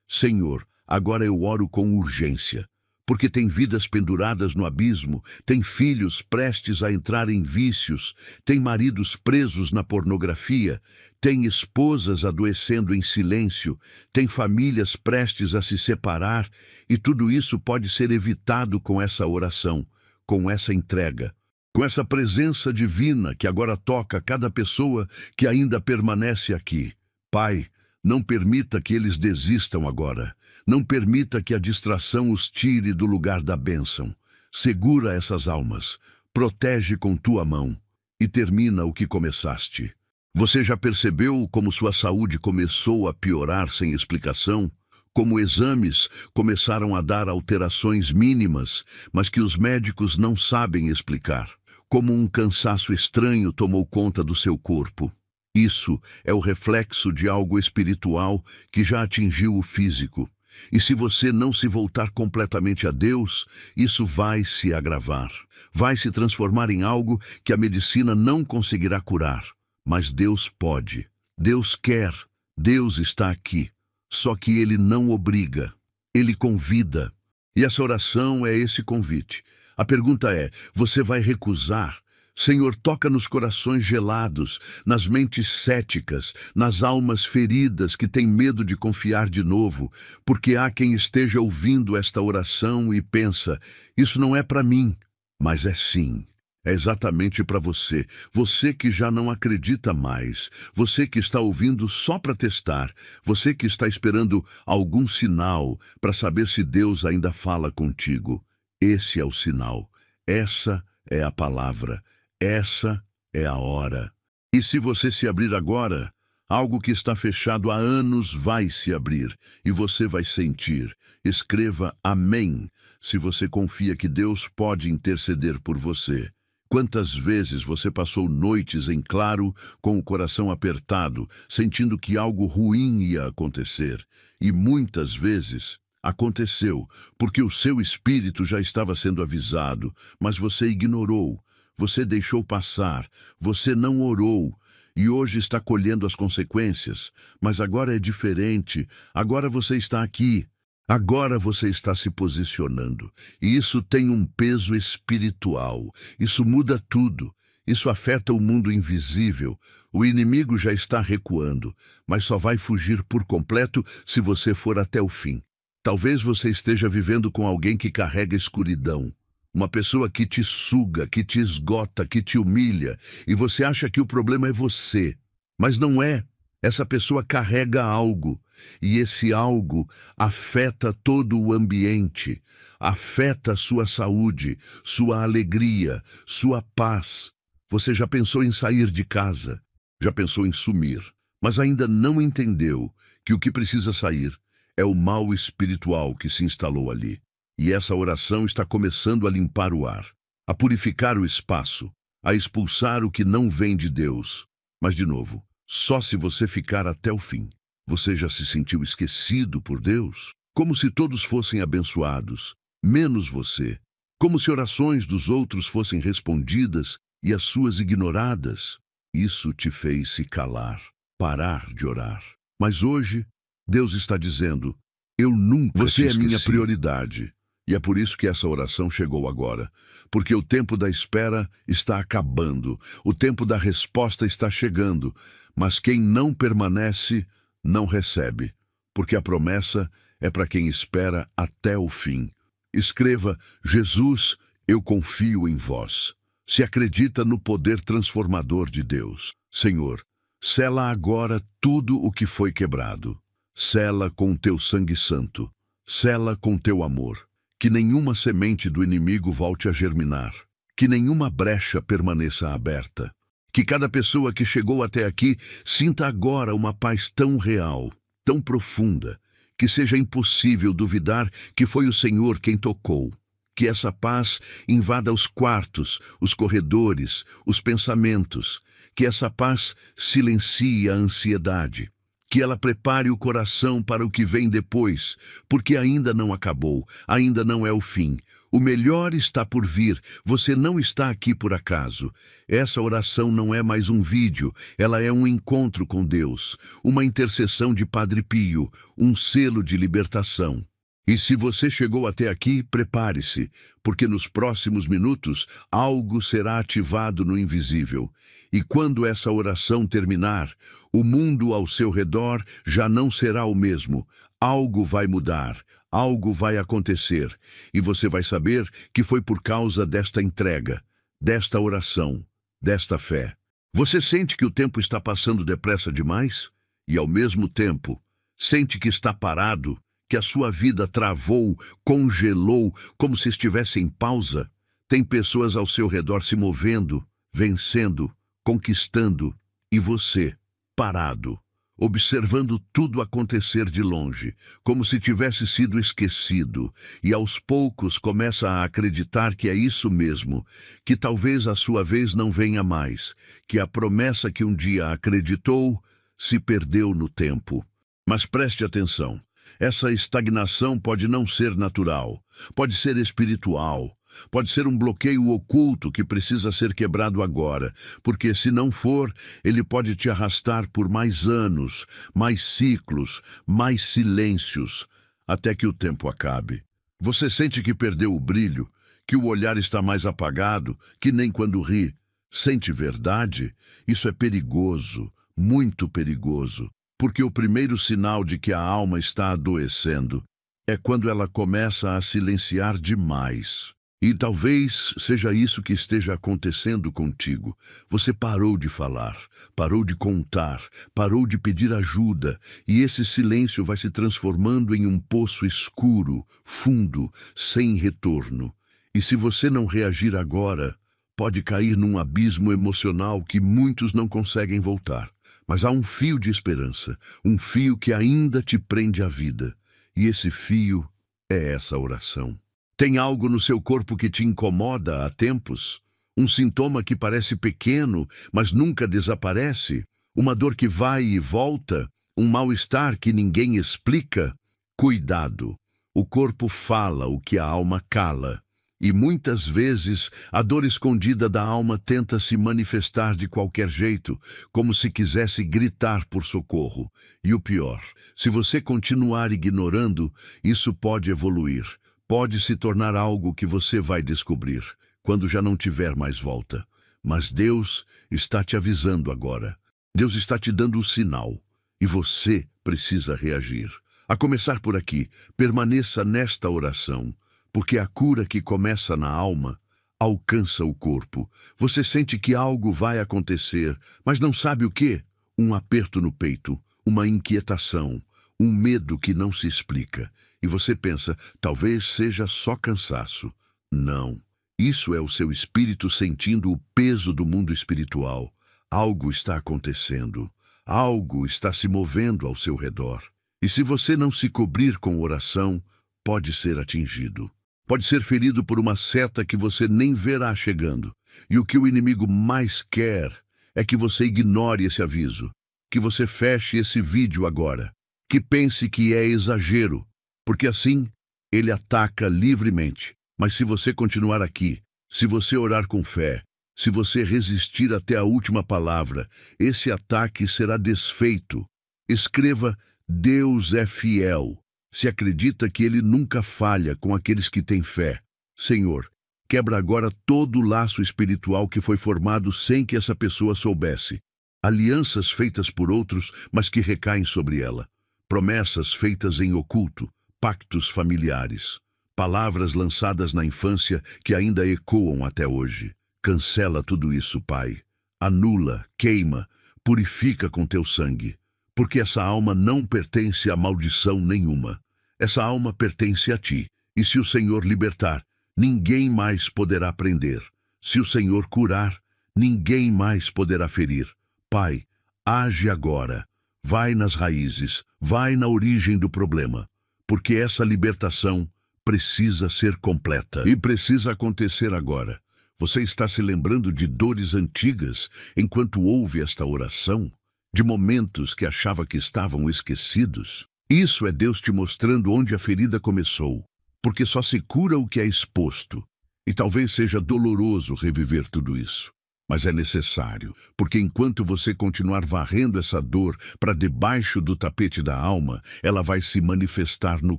Senhor, agora eu oro com urgência. Porque tem vidas penduradas no abismo, tem filhos prestes a entrar em vícios, tem maridos presos na pornografia, tem esposas adoecendo em silêncio, tem famílias prestes a se separar, e tudo isso pode ser evitado com essa oração, com essa entrega, com essa presença divina que agora toca cada pessoa que ainda permanece aqui. Pai, não permita que eles desistam agora. Não permita que a distração os tire do lugar da bênção. Segura essas almas, protege com tua mão e termina o que começaste. Você já percebeu como sua saúde começou a piorar sem explicação? Como exames começaram a dar alterações mínimas, mas que os médicos não sabem explicar? Como um cansaço estranho tomou conta do seu corpo? Isso é o reflexo de algo espiritual que já atingiu o físico. E se você não se voltar completamente a Deus, isso vai se agravar. Vai se transformar em algo que a medicina não conseguirá curar. Mas Deus pode. Deus quer. Deus está aqui. Só que Ele não obriga. Ele convida. E essa oração é esse convite. A pergunta é, você vai recusar? Senhor, toca nos corações gelados, nas mentes céticas, nas almas feridas que têm medo de confiar de novo, porque há quem esteja ouvindo esta oração e pensa, isso não é para mim, mas é sim. É exatamente para você, você que já não acredita mais, você que está ouvindo só para testar, você que está esperando algum sinal para saber se Deus ainda fala contigo. Esse é o sinal, essa é a palavra. Essa é a hora. E se você se abrir agora, algo que está fechado há anos vai se abrir e você vai sentir. Escreva Amém se você confia que Deus pode interceder por você. Quantas vezes você passou noites em claro, com o coração apertado, sentindo que algo ruim ia acontecer? E muitas vezes aconteceu, porque o seu espírito já estava sendo avisado, mas você ignorou. Você deixou passar, você não orou, e hoje está colhendo as consequências. Mas agora é diferente, agora você está aqui, agora você está se posicionando. E isso tem um peso espiritual, isso muda tudo, isso afeta o mundo invisível. O inimigo já está recuando, mas só vai fugir por completo se você for até o fim. Talvez você esteja vivendo com alguém que carrega escuridão. Uma pessoa que te suga, que te esgota, que te humilha, e você acha que o problema é você. Mas não é. Essa pessoa carrega algo, e esse algo afeta todo o ambiente, afeta sua saúde, sua alegria, sua paz. Você já pensou em sair de casa, já pensou em sumir, mas ainda não entendeu que o que precisa sair é o mal espiritual que se instalou ali. E essa oração está começando a limpar o ar, a purificar o espaço, a expulsar o que não vem de Deus. Mas, de novo, só se você ficar até o fim. Você já se sentiu esquecido por Deus? Como se todos fossem abençoados, menos você. Como se orações dos outros fossem respondidas e as suas ignoradas. Isso te fez se calar, parar de orar. Mas hoje, Deus está dizendo, eu nunca Você é minha prioridade. E é por isso que essa oração chegou agora. Porque o tempo da espera está acabando. O tempo da resposta está chegando. Mas quem não permanece, não recebe. Porque a promessa é para quem espera até o fim. Escreva, Jesus, eu confio em vós. Se acredita no poder transformador de Deus. Senhor, sela agora tudo o que foi quebrado. Sela com teu sangue santo. Sela com teu amor. Que nenhuma semente do inimigo volte a germinar. Que nenhuma brecha permaneça aberta. Que cada pessoa que chegou até aqui sinta agora uma paz tão real, tão profunda, que seja impossível duvidar que foi o Senhor quem tocou. Que essa paz invada os quartos, os corredores, os pensamentos. Que essa paz silencie a ansiedade. Que ela prepare o coração para o que vem depois, porque ainda não acabou, ainda não é o fim. O melhor está por vir, você não está aqui por acaso. Essa oração não é mais um vídeo, ela é um encontro com Deus, uma intercessão de Padre Pio, um selo de libertação. E se você chegou até aqui, prepare-se, porque nos próximos minutos algo será ativado no invisível. E quando essa oração terminar, o mundo ao seu redor já não será o mesmo. Algo vai mudar, algo vai acontecer, e você vai saber que foi por causa desta entrega, desta oração, desta fé. Você sente que o tempo está passando depressa demais? E ao mesmo tempo, sente que está parado? Que a sua vida travou, congelou, como se estivesse em pausa? Tem pessoas ao seu redor se movendo, vencendo, conquistando, e você, parado, observando tudo acontecer de longe, como se tivesse sido esquecido, e aos poucos começa a acreditar que é isso mesmo, que talvez a sua vez não venha mais, que a promessa que um dia acreditou se perdeu no tempo. Mas preste atenção. Essa estagnação pode não ser natural, pode ser espiritual, pode ser um bloqueio oculto que precisa ser quebrado agora, porque se não for, ele pode te arrastar por mais anos, mais ciclos, mais silêncios, até que o tempo acabe. Você sente que perdeu o brilho, que o olhar está mais apagado, que nem quando ri. Sente verdade? Isso é perigoso, muito perigoso. Porque o primeiro sinal de que a alma está adoecendo é quando ela começa a silenciar demais. E talvez seja isso que esteja acontecendo contigo. Você parou de falar, parou de contar, parou de pedir ajuda, e esse silêncio vai se transformando em um poço escuro, fundo, sem retorno. E se você não reagir agora, pode cair num abismo emocional que muitos não conseguem voltar. Mas há um fio de esperança, um fio que ainda te prende à vida. E esse fio é essa oração. Tem algo no seu corpo que te incomoda há tempos? Um sintoma que parece pequeno, mas nunca desaparece? Uma dor que vai e volta? Um mal-estar que ninguém explica? Cuidado! O corpo fala o que a alma cala. E muitas vezes a dor escondida da alma tenta se manifestar de qualquer jeito, como se quisesse gritar por socorro. E o pior, se você continuar ignorando, isso pode evoluir, pode se tornar algo que você vai descobrir, quando já não tiver mais volta. Mas Deus está te avisando agora. Deus está te dando o sinal, e você precisa reagir. A começar por aqui, permaneça nesta oração. Porque a cura que começa na alma alcança o corpo. Você sente que algo vai acontecer, mas não sabe o quê? Um aperto no peito, uma inquietação, um medo que não se explica. E você pensa, talvez seja só cansaço. Não. Isso é o seu espírito sentindo o peso do mundo espiritual. Algo está acontecendo. Algo está se movendo ao seu redor. E se você não se cobrir com oração, pode ser atingido. Pode ser ferido por uma seta que você nem verá chegando. E o que o inimigo mais quer é que você ignore esse aviso, que você feche esse vídeo agora, que pense que é exagero, porque assim ele ataca livremente. Mas se você continuar aqui, se você orar com fé, Se você resistir até a última palavra, esse ataque será desfeito. Escreva: Deus é fiel. Se acredita que Ele nunca falha com aqueles que têm fé. Senhor, quebra agora todo o laço espiritual que foi formado sem que essa pessoa soubesse. Alianças feitas por outros, mas que recaem sobre ela. Promessas feitas em oculto, pactos familiares. Palavras lançadas na infância que ainda ecoam até hoje. Cancela tudo isso, Pai. Anula, queima, purifica com teu sangue. Porque essa alma não pertence a maldição nenhuma. Essa alma pertence a ti. E se o Senhor libertar, ninguém mais poderá prender. Se o Senhor curar, ninguém mais poderá ferir. Pai, age agora. Vai nas raízes, vai na origem do problema. Porque essa libertação precisa ser completa. E precisa acontecer agora. Você está se lembrando de dores antigas enquanto ouve esta oração? De momentos que achava que estavam esquecidos? Isso é Deus te mostrando onde a ferida começou. Porque só se cura o que é exposto. E talvez seja doloroso reviver tudo isso. Mas é necessário, porque enquanto você continuar varrendo essa dor para debaixo do tapete da alma, ela vai se manifestar no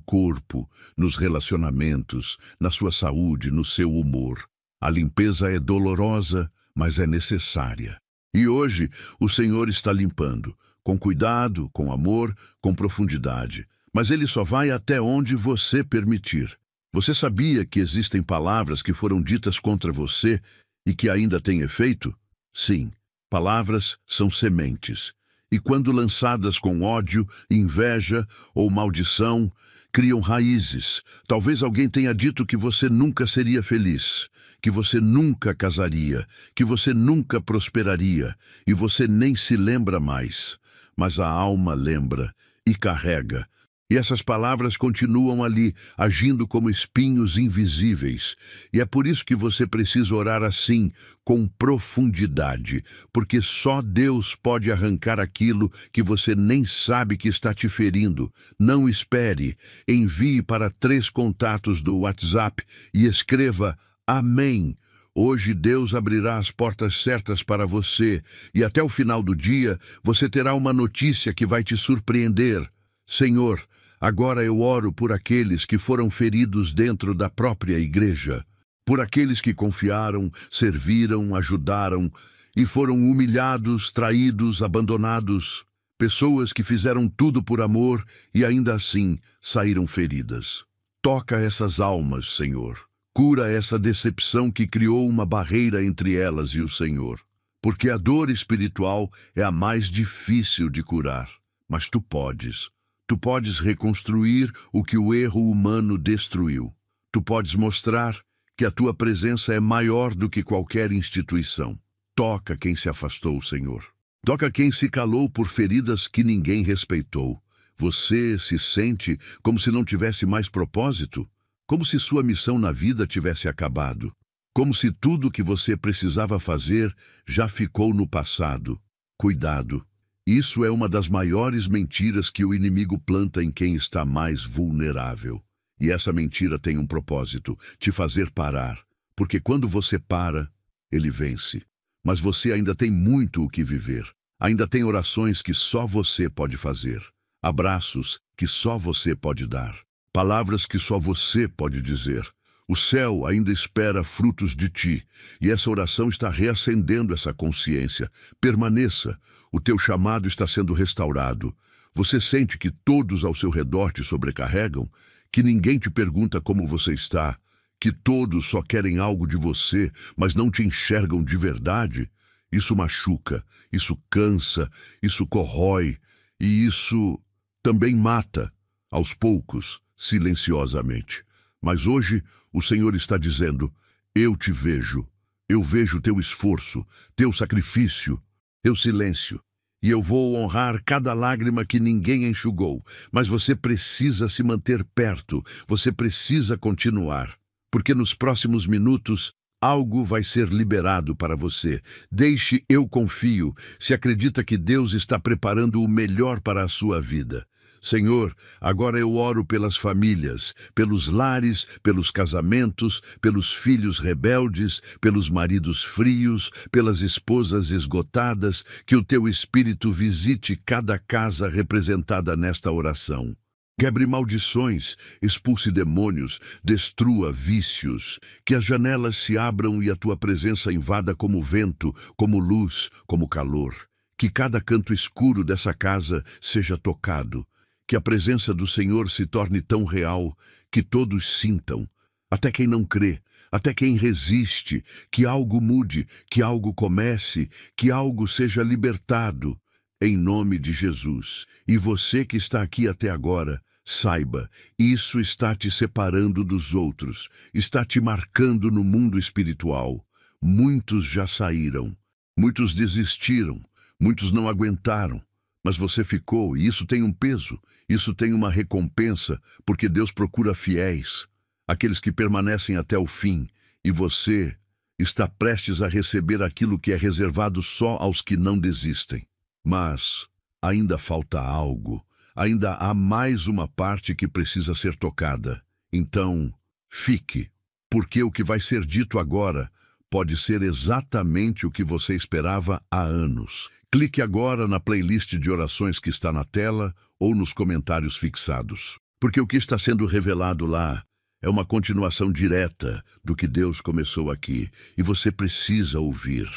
corpo, nos relacionamentos, na sua saúde, no seu humor. A limpeza é dolorosa, mas é necessária. E hoje o Senhor está limpando, com cuidado, com amor, com profundidade. Mas Ele só vai até onde você permitir. Você sabia que existem palavras que foram ditas contra você e que ainda têm efeito? Sim, palavras são sementes. E quando lançadas com ódio, inveja ou maldição, criam raízes. Talvez alguém tenha dito que você nunca seria feliz, que você nunca casaria, que você nunca prosperaria, e você nem se lembra mais. Mas a alma lembra e carrega. E essas palavras continuam ali, agindo como espinhos invisíveis. E é por isso que você precisa orar assim, com profundidade, porque só Deus pode arrancar aquilo que você nem sabe que está te ferindo. Não espere. Envie para 3 contatos do WhatsApp e escreva: Amém. Hoje Deus abrirá as portas certas para você, e até o final do dia você terá uma notícia que vai te surpreender. Senhor, agora eu oro por aqueles que foram feridos dentro da própria igreja, por aqueles que confiaram, serviram, ajudaram e foram humilhados, traídos, abandonados, pessoas que fizeram tudo por amor e ainda assim saíram feridas. Toca essas almas, Senhor. Cura essa decepção que criou uma barreira entre elas e o Senhor, porque a dor espiritual é a mais difícil de curar, mas Tu podes. Tu podes reconstruir o que o erro humano destruiu. Tu podes mostrar que a tua presença é maior do que qualquer instituição. Toca quem se afastou, Senhor. Toca quem se calou por feridas que ninguém respeitou. Você se sente como se não tivesse mais propósito? Como se sua missão na vida tivesse acabado? Como se tudo o que você precisava fazer já ficou no passado? Cuidado. Isso é uma das maiores mentiras que o inimigo planta em quem está mais vulnerável. E essa mentira tem um propósito: te fazer parar. Porque quando você para, ele vence. Mas você ainda tem muito o que viver. Ainda tem orações que só você pode fazer. Abraços que só você pode dar. Palavras que só você pode dizer. O céu ainda espera frutos de ti. E essa oração está reacendendo essa consciência. Permaneça. O teu chamado está sendo restaurado. Você sente que todos ao seu redor te sobrecarregam? Que ninguém te pergunta como você está? Que todos só querem algo de você, mas não te enxergam de verdade? Isso machuca, isso cansa, isso corrói, e isso também mata, aos poucos, silenciosamente. Mas hoje o Senhor está dizendo: eu te vejo, eu vejo teu esforço, teu sacrifício, teu silêncio. E eu vou honrar cada lágrima que ninguém enxugou. Mas você precisa se manter perto, você precisa continuar. Porque nos próximos minutos, algo vai ser liberado para você. Deixe eu confio, se acredita que Deus está preparando o melhor para a sua vida. Senhor, agora eu oro pelas famílias, pelos lares, pelos casamentos, pelos filhos rebeldes, pelos maridos frios, pelas esposas esgotadas, que o teu Espírito visite cada casa representada nesta oração. Quebre maldições, expulse demônios, destrua vícios, que as janelas se abram e a tua presença invada como vento, como luz, como calor. Que cada canto escuro dessa casa seja tocado. Que a presença do Senhor se torne tão real que todos sintam, até quem não crê, até quem resiste, que algo mude, que algo comece, que algo seja libertado, em nome de Jesus. E você que está aqui até agora, saiba, isso está te separando dos outros, está te marcando no mundo espiritual. Muitos já saíram, muitos desistiram, muitos não aguentaram. Mas você ficou, e isso tem um peso, isso tem uma recompensa, porque Deus procura fiéis, aqueles que permanecem até o fim, e você está prestes a receber aquilo que é reservado só aos que não desistem. Mas ainda falta algo, ainda há mais uma parte que precisa ser tocada. Então, fique, porque o que vai ser dito agora pode ser exatamente o que você esperava há anos. Clique agora na playlist de orações que está na tela ou nos comentários fixados, porque o que está sendo revelado lá é uma continuação direta do que Deus começou aqui, e você precisa ouvir.